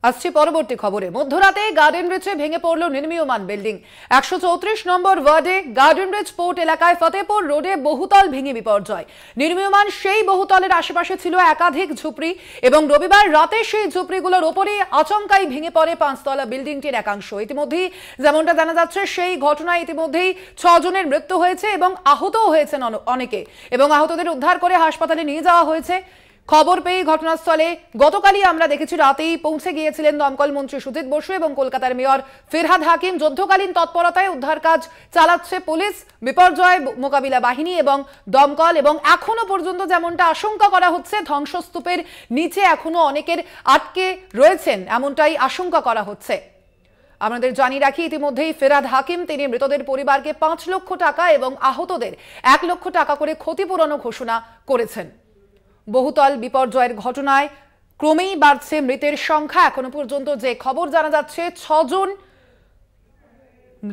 আসছে পরবর্তী খবরে। মধ্যরাতে গার্ডেন রিচে ভেঙে পড়ল নির্মীয়মান বিল্ডিং। 134 নম্বর ওয়ার্ডে গার্ডেন রিচ পোর্ট এলাকায় ফতেপুর রোডে বহুতল ভেঙে বিপর্যয়। নির্মীয়মান সেই বহুতলের আশেপাশে ছিল একাধিক ঝুপড়ি এবং রবিবার রাতে সেই ঝুপড়িগুলোর ওপরে আচমকাই ভেঙে পড়ে 5তলা বিল্ডিংটির একাংশ। ইতিমধ্যেই যেমনটা জানা যাচ্ছে, সেই ঘটনায় ইতিমধ্যেই 6 জনের মৃত্যু হয়েছে এবং আহতও হয়েছেন অনেকে, এবং আহতদের উদ্ধার করে হাসপাতালে নিয়ে যাওয়া হয়েছে। খবর পেয়ে ঘটনাস্থলে গতকালই আমরা দেখেছি রাতেই পৌঁছে গিয়েছিলেন দমকল মন্ত্রী সুজিত বসু এবং কলকাতার মেয়র ফিরহাদ হাকিম। যুদ্ধকালীন তৎপরতায় উদ্ধার কাজ চালাচ্ছে পুলিশ, বিপর্যয় মোকাবিলা বাহিনী এবং দমকল। এবং এখনো পর্যন্ত যেমনটা আশঙ্কা করা হচ্ছে, ধ্বংসস্তূপের নিচে এখনো অনেকের আটকে রয়েছেন, এমনটাই আশঙ্কা করা হচ্ছে। আমাদের জানিয়ে রাখি, ইতিমধ্যেই ফিরহাদ হাকিম তিনি মৃতদের পরিবারকে 5 লক্ষ টাকা এবং আহতদের 1 লক্ষ টাকা করে ক্ষতিপূরণও ঘোষণা করেছেন। বহুতল বিপর্যয়ের ঘটনায় ক্রমেই বাড়ছে মৃতের সংখ্যা। এখনো পর্যন্ত যে খবর জানা যাচ্ছে,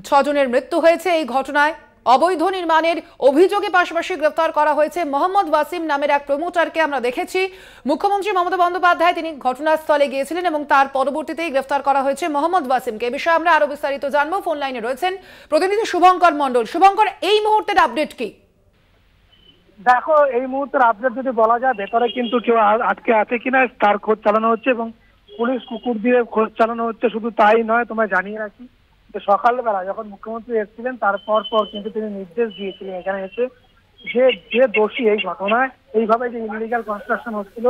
6 জনের মৃত্যু হয়েছে এই ঘটনায়। অবৈধ নির্মাণের অভিযোগে পাশাপাশি গ্রেফতার করা হয়েছে মোহাম্মদ ওয়াসিম নামের এক প্রমোটারকে। আমরা দেখেছি মুখ্যমন্ত্রী মমতা বন্দ্যোপাধ্যায় তিনি ঘটনাস্থলে গিয়েছিলেন এবং তার পরবর্তীতেই গ্রেফতার করা হয়েছে মোহাম্মদ ওয়াসিমকে। এ বিষয়ে আমরা আরো বিস্তারিত জানবো। ফোন লাইনে রয়েছেন প্রতিনিধি শুভঙ্কর মণ্ডল। শুভঙ্কর, এই মুহূর্তের আপডেট কি? দেখো, এই মুহূর্তের আপডেট যদি বলা যায়, ভেতরে কিন্তু কেউ আটকে আছে কিনা তার খোঁজ চালানো হচ্ছে এবং পুলিশ কুকুর দিয়ে খোঁজ চালানো হচ্ছে। শুধু তাই নয়, তোমায় জানিয়ে রাখি যে সকালবেলা যখন মুখ্যমন্ত্রী এসেছিলেন তারপর কিন্তু তিনি নির্দেশ দিয়েছিলেন এখানে এসে যে দোষী এই ঘটনায় এইভাবে যে ইনলিগাল কনস্ট্রাকশন হচ্ছিল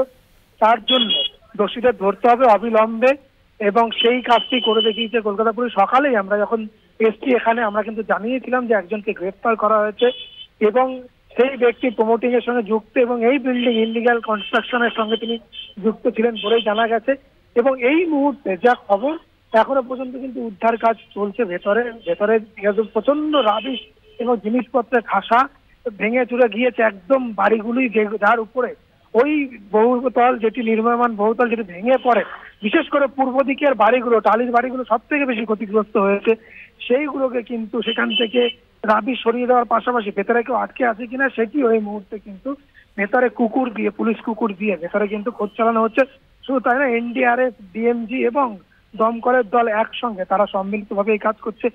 তার জন্য দোষীদের ধরতে হবে অবিলম্বে, এবং সেই কাজটি করে দেখিয়েছে কলকাতা পুলিশ। সকালেই আমরা যখন এসছি এখানে আমরা কিন্তু জানিয়েছিলাম যে একজনকে গ্রেফতার করা হয়েছে এবং সেই ব্যক্তি প্রমোটিং এর সঙ্গে যুক্ত এবং এই বিল্ডিং ইনলিগাল কনস্ট্রাকশনের সঙ্গে তিনি যুক্ত ছিলেন বলেই জানা গেছে। এবং এই মুহূর্তে যা খবর, এখনো পর্যন্ত কিন্তু উদ্ধার কাজ চলছে। ভেতরে প্রচন্ড রাবিশ এবং জিনিসপত্রের খাসা ভেঙে চুরে গিয়েছে একদম বাড়িগুলি, যার উপরে ওই বহুতল যেটি নির্মাণ বহুতল যেটি ভেঙে পড়ে, বিশেষ করে পূর্ব দিকের বাড়িগুলো, টালির বাড়িগুলো সব থেকে বেশি ক্ষতিগ্রস্ত হয়েছে। সেইগুলোকে কিন্তু সেখান থেকে রাবি সরিয়ে দেওয়ার পাশাপাশি ভেতরে কেউ আটকে আছে কিনা সেটি ওই মুহূর্তে কিন্তু ভেতরে কুকুর দিয়ে, পুলিশ কুকুর দিয়ে ভেতরে কিন্তু খোঁজ চালানো হচ্ছে। শুধু তাই না, এনডিআরএফ, ডিএমজি এবং দমকলের দল একসঙ্গে তারা সম্মিলিতভাবে এই কাজ করছে।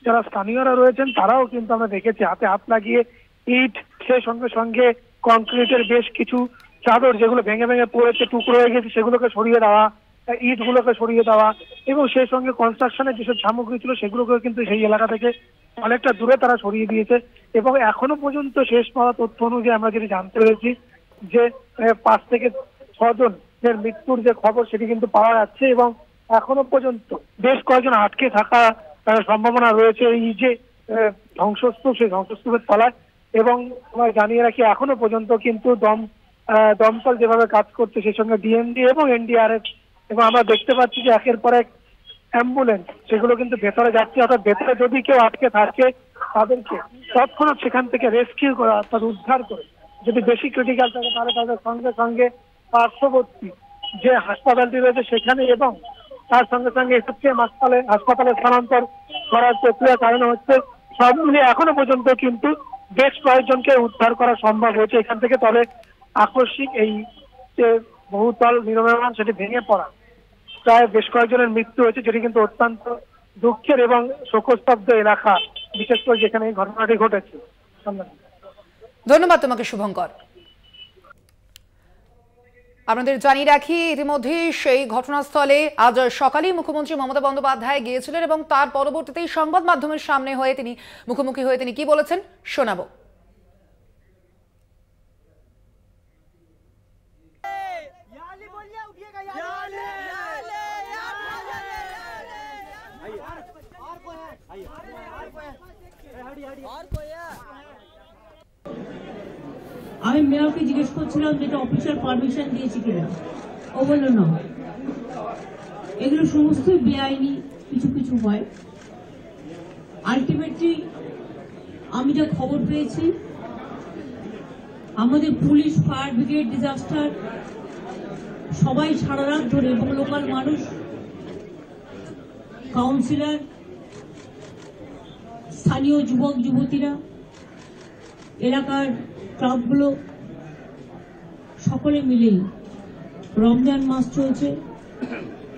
যারা স্থানীয়রা রয়েছেন তারাও কিন্তু আমরা দেখেছি হাতে হাত লাগিয়ে ইট, সেই সঙ্গে সঙ্গে কংক্রিটের বেশ কিছু চাদর যেগুলো ভেঙে ভেঙে পড়েছে, টুকরো হয়ে গেছে, সেগুলোকে সরিয়ে দেওয়া, ইট গুলোকে সরিয়ে দেওয়া এবং সেই সঙ্গে কনস্ট্রাকশনের যেসব সামগ্রী ছিল সেগুলোকে কিন্তু সেই এলাকা থেকে অনেকটা দূরে তারা সরিয়ে দিয়েছে। এবং এখনো পর্যন্ত শেষ পাওয়া তথ্য অনুযায়ী আমরা যেটি জানতে পেরেছি যে 5 থেকে 6 জনের মৃত্যুর যে খবর সেটি কিন্তু পাওয়া যাচ্ছে এবং এখনো পর্যন্ত বেশ কয়েকজন আটকে থাকা সম্ভাবনা রয়েছে এই যে ধ্বংসস্তূপ, সেই ধ্বংসস্তূপের তলায়। এবং তোমায় জানিয়ে রাখি, এখনো পর্যন্ত কিন্তু দমকল যেভাবে কাজ করছে, সেই সঙ্গে ডিএমডি এবং এনডিআরএফ, এবং আমরা দেখতে পাচ্ছি যে একের পর এক অ্যাম্বুলেন্স সেগুলো কিন্তু ভেতরে যাচ্ছে। অর্থাৎ ভেতরে যদি কেউ আটকে থাকে তাদেরকে তৎক্ষণাৎ সেখান থেকে রেস্কিউ করে, অর্থাৎ উদ্ধার করে, যদি বেশি ক্রিটিক্যাল থাকে তাহলে তাদের সঙ্গে সঙ্গে পার্শ্ববর্তী যে হাসপাতালটি রয়েছে সেখানে এবং তার সঙ্গে সঙ্গে হাসপাতালে স্থানান্তর করার প্রক্রিয়া চালানো হচ্ছে। সব মিলিয়ে এখনো পর্যন্ত কিন্তু বেশ কয়েকজনকে উদ্ধার করা সম্ভব হয়েছে এখান থেকে। তবে আকস্মিক এই যে বহুতল নির্মাণ সেটি ভেঙে পড়া, প্রায় বেশ কয়েকজনের মৃত্যু হয়েছে, যেটি কিন্তু অত্যন্ত দুঃখের এবং শোকস্তব্ধ এলাকা, বিশেষ করে যেখানে এই ঘটনাটি ঘটেছে। ধন্যবাদ তোমাকে শুভঙ্কর। আপনাদের জানিয়ে রাখি, ইতিমধ্যেই সেই ঘটনাস্থলে আজ সকালেই মুখ্যমন্ত্রী মমতা বন্দ্যোপাধ্যায় গিয়েছিলেন এবং তার পরবর্তীতেই সংবাদ মাধ্যমের সামনে হয়ে তিনি মুখোমুখি হয়ে তিনি কি বলেছেন শোনাবো। আমি মেয়রকে জিজ্ঞেস করছিলাম যেটা অফিসিয়াল পারমিশন দিয়েছি কিনা, ও বলল না। এগুলো সমস্তই বেআইনি কিছু কিছু হয়। আলটিমেটলি আমি যা খবর পেয়েছি, আমাদের পুলিশ, ফায়ার ব্রিগেড, ডিজাস্টার সবাই সারা রাত ধরে এবং লোকাল মানুষ, কাউন্সিলর, স্থানীয় যুবক যুবতীরা, এলাকার ক্লাবগুলো সকলে মিলেই রমজান মাস চলছে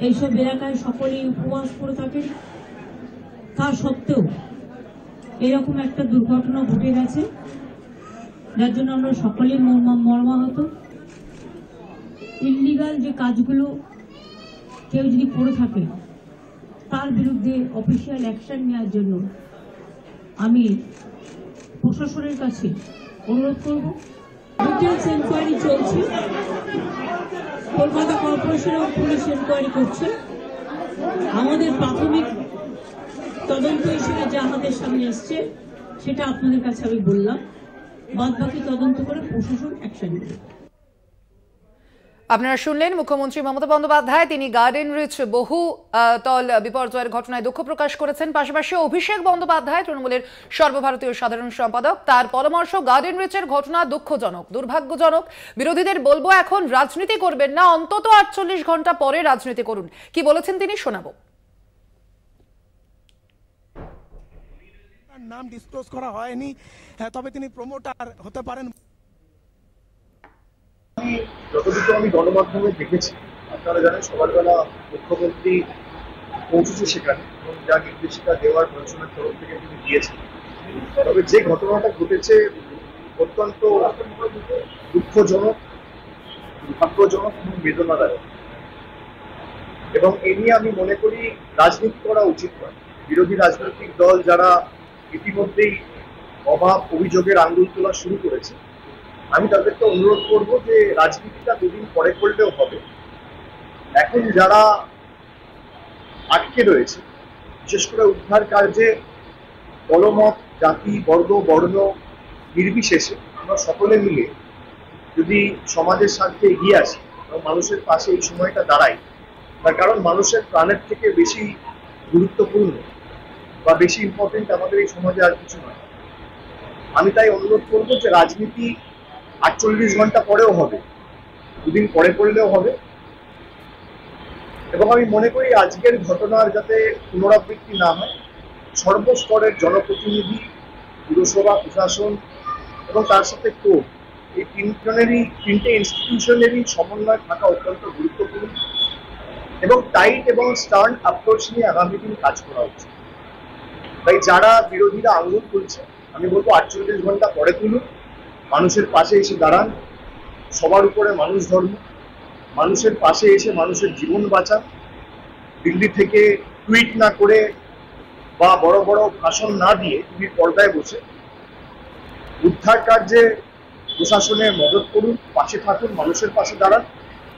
এইসব এলাকায় সকলেই উপবাস করে থাকেন। তা সত্ত্বেও এরকম একটা দুর্ঘটনা ঘটে গেছে, যার জন্য আমরা সকলেই মর্মাহত। ইল্লিগাল যে কাজগুলো কেউ যদি করে থাকে তার বিরুদ্ধে অফিসিয়াল অ্যাকশন নেওয়ার জন্য আমি প্রশাসনের কাছে অনুরোধ করব। ডিটেলস এনকোয়ারি চলছে, কলকাতা কর্পোরেশন ও পুলিশ এনকোয়ারি করছে। আমাদের প্রাথমিক তদন্ত হিসেবে যা আমাদের সামনে এসছে সেটা আপনাদের কাছে আমি বললাম, বাদ বাকি তদন্ত করে প্রশাসন অ্যাকশন নেবে। আপনারা শুনলেন মুখ্যমন্ত্রী মমতা বন্দ্যোপাধ্যায়, তিনি গার্ডেন রিচ বহুতল বিপর্যয়ের ঘটনায় দুঃখ প্রকাশ করেছেন। পাশাপাশি অভিষেক বন্দ্যোপাধ্যায়, তৃণমূলের সর্বভারতীয় সাধারণ সম্পাদক, তার পরামর্শ গার্ডেন রিচের ঘটনা দুঃখজনক, দুর্ভাগ্যজনক। বিরোধীদের বলবো এখন রাজনীতি করবেন না, অন্তত 48 ঘন্টা পরে রাজনীতি করুন। কি বলেছেন তিনি শোনাবো। নাম ডিসক্লোজ করা হয়নি, তবে তিনি প্রমোটার হতে পারেন। যতটুকু আমি গণমাধ্যমে দেখেছি, আপনারা জানেন সকালবেলা মুখ্যমন্ত্রী পৌঁছেছে সেখানে এবং যা নির্দেশিকা দেওয়ার প্রশাসনের তরফ থেকে তিনি দিয়েছেন। তবে যে ঘটনাটা ঘটেছে অত্যন্ত দুঃখজনক, দুর্ভাগ্যজনক এবং বেদনাদায়ক, এবং এ নিয়ে আমি মনে করি রাজনীতি করা উচিত নয়। বিরোধী রাজনৈতিক দল যারা ইতিমধ্যেই অভাব অভিযোগের আঙুল তোলা শুরু করেছে, আমি তাদেরকে অনুরোধ করব যে রাজনীতিটা দুদিন পরে করলেও হবে। এখন যারা আটকে রয়েছে, বিশেষ করে উদ্ধার কার্যে দলমত, জাতি, বর্গ, বর্ণ নির্বিশেষে আমরা সকলে মিলে যদি সমাজের স্বার্থে এগিয়ে আসি এবং মানুষের পাশে এই সময়টা দাঁড়াই, তার কারণ মানুষের প্রাণের থেকে বেশি গুরুত্বপূর্ণ বা বেশি ইম্পর্টেন্ট আমাদের এই সমাজে আর কিছু নয়। আমি তাই অনুরোধ করবো যে রাজনীতি 48 ঘন্টা পরেও হবে, দুদিন পরে করলেও হবে। এবং আমি মনে করি আজকের ঘটনার যাতে পুনরাবৃত্তি না হয়, সর্বস্তরের জনপ্রতিনিধি, পুরসভা, প্রশাসন এবং তার সাথে কোর্ট, এই তিনটে ইনস্টিটিউশনেরই সমন্বয় থাকা অত্যন্ত গুরুত্বপূর্ণ এবং টাইট এবং স্টার্ন অ্যাপ্রোচ নিয়ে আগামী দিন কাজ করা উচিত। তাই যারা বিরোধীরা আঙুল তুলছে, আমি বলবো 48 ঘন্টা পরে তুলুন, মানুষের পাশে এসে দাঁড়ান, সবার উপরে মানুষ ধর্ম, মানুষের পাশে এসে মানুষের জীবন বাঁচান। দিল্লি থেকে টুইট না করে বা বড় বড় ভাষণ না দিয়ে তুমি পর্দায় বসে উদ্ধার কার্যে প্রশাসনের মদত করুন, পাশে থাকুন, মানুষের পাশে দাঁড়ান।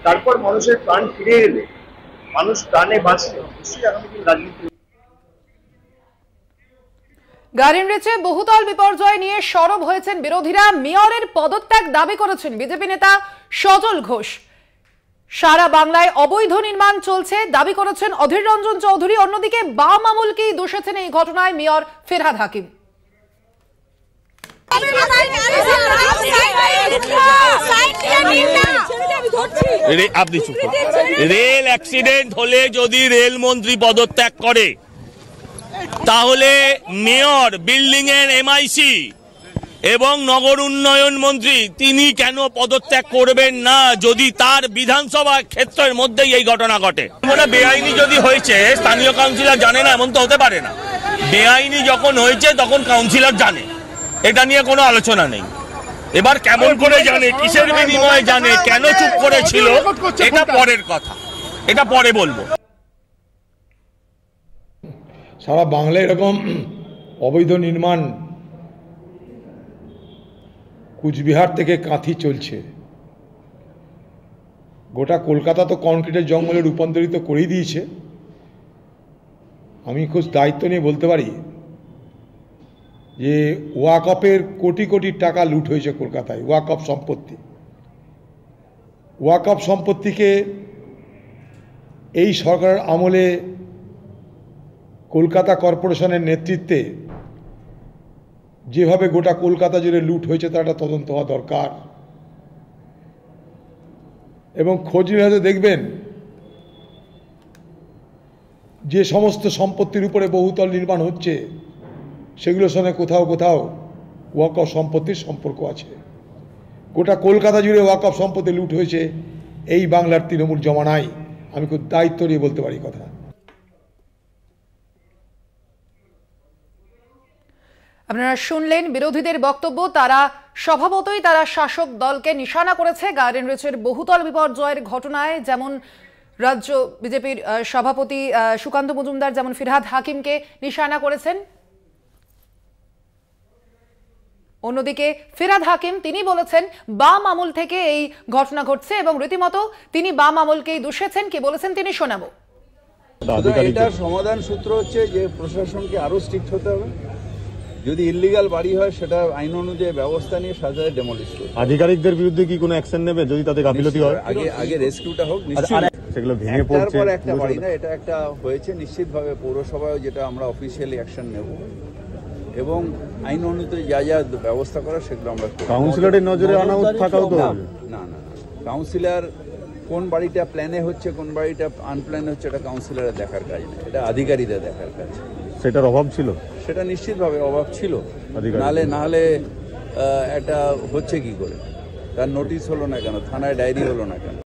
তারপর মানুষের প্রাণ ফিরে এলে, মানুষ প্রাণে বাঁচলে অবশ্যই আগামী দিন রাজনীতি। গার্ডেন রিচে বহুতল বিপর্যয় নিয়ে সরব হয়েছেন বিরোধীরা। মেয়রের পদত্যাগ দাবি করেছেন বিজেপি নেতা সজল ঘোষ। সারা বাংলায় অবৈধ নির্মাণ চলছে দাবি করেছেন অধীর রঞ্জন চৌধুরী। অন্যদিকে বাম আমলকেই দোষেছেন এই ঘটনায় মেয়র ফেরহাদ হাকিম। রেল অ্যাক্সিডেন্ট হলে যদি রেলমন্ত্রী পদত্যাগ করে, তাহলে মেয়র, বিল্ডিং এর এমআইসি এবং নগর উন্নয়ন মন্ত্রী তিনি কেন পদত্যাগ করবেন না, যদি তার বিধানসভা ক্ষেত্রের মধ্যেই এই ঘটনা ঘটে? মানে বেআইনি যদি হয়েছে স্থানীয় কাউন্সিলর জানে না, এমন তো হতে পারে না। বেআইনি যখন হয়েছে তখন কাউন্সিলর জানে, এটা নিয়ে কোনো আলোচনা নেই। এবার কেমন করে জানে, কিসের বিনিময়ে জানে, কেন চুপ করেছিল, এটা পরের কথা, এটা পরে বলবো। সারা বাংলায় এরকম অবৈধ নির্মাণ কুচবিহার থেকে কাঁথি চলছে। গোটা কলকাতা তো কনক্রিটের জঙ্গলে রূপান্তরিত করেই দিয়েছে। আমি খুব দায়িত্ব নিয়ে বলতে পারি যে ওয়াকফের কোটি কোটি টাকা লুট হয়েছে কলকাতায়। ওয়াকফ সম্পত্তি, ওয়াকফ সম্পত্তিকে এই সরকারের আমলে কলকাতা কর্পোরেশনের নেতৃত্বে যেভাবে গোটা কলকাতা জুড়ে লুট হয়েছে তার একটা তদন্ত হওয়া দরকার। এবং খোঁজ নিলে দেখবেন যে সমস্ত সম্পত্তির উপরে বহুতল নির্মাণ হচ্ছে সেগুলোর সঙ্গে কোথাও কোথাও ওয়াকফ সম্পত্তির সম্পর্ক আছে। গোটা কলকাতা জুড়ে ওয়াকফ সম্পত্তি লুট হয়েছে এই বাংলার তৃণমূল জমানায়। আমি খুব দায়িত্ব নিয়ে বলতে পারি কথা। আপনারা শুনলেন বিরোধীদের বক্তব্য। তারা স্বভাবতই তারা শাসক দলকে নিশানা করেছে গার্ডেন রিচের বহুতল বিপর্যয়ের ঘটনায়। যেমন রাজ্য বিজেপির সভাপতি সুকান্ত মজুমদার যেমন ফিরহাদ হাকিমকে নিশানা করেছেন, অন্যদিকে ফিরহাদ হাকিম তিনি বলেছেন বাম আমল থেকে এই ঘটনা ঘটছে এবং রীতিমতো তিনি বাম আমলকেই দোষেছেন। কি বলেছেন তিনি শোনাবো। এটার সমাধান সূত্র হচ্ছে যে প্রশাসনকে আরো স্ট্রিক্ট হতে হবে। যদি ইল্লিগাল বাড়ি হয় সেটা আইন অনুযায়ী ব্যবস্থা নিয়ে সাথে ডেমোলিশ করবে। আধিকারিকদের বিরুদ্ধে কি কোনো অ্যাকশন নেবে যদি তাদের গাফিলতি হয়? আগে রেস্কিউটা হোক নিশ্চয়ই। সেগুলো ভেঙে পড়ছে, তারপর একটা বাড়ি না, এটা একটা হয়েছে নিশ্চিতভাবে পৌরসভায় যেটা আমরা অফিসিয়ালি অ্যাকশন নেব এবং আইন অনুযায়ী যা যা ব্যবস্থা করা সেগুলো আমরা করব। কাউন্সিলরের নজরে আনা থাকাও তো না না না, কাউন্সিলর কোন বাড়িটা প্ল্যানে হচ্ছে কোন বাড়িটা আনপ্ল্যানে হচ্ছে এটা কাউন্সিলরের দেখার কাজ না, এটা আধিকারিকদের দেখার কাজ। সেটার অভাব ছিল, সেটা নিশ্চিতভাবে অভাব ছিল। নাহলে এটা হচ্ছে কি করে, তার নোটিশ হলো না কেন, থানায় ডায়েরি হলো না কেন?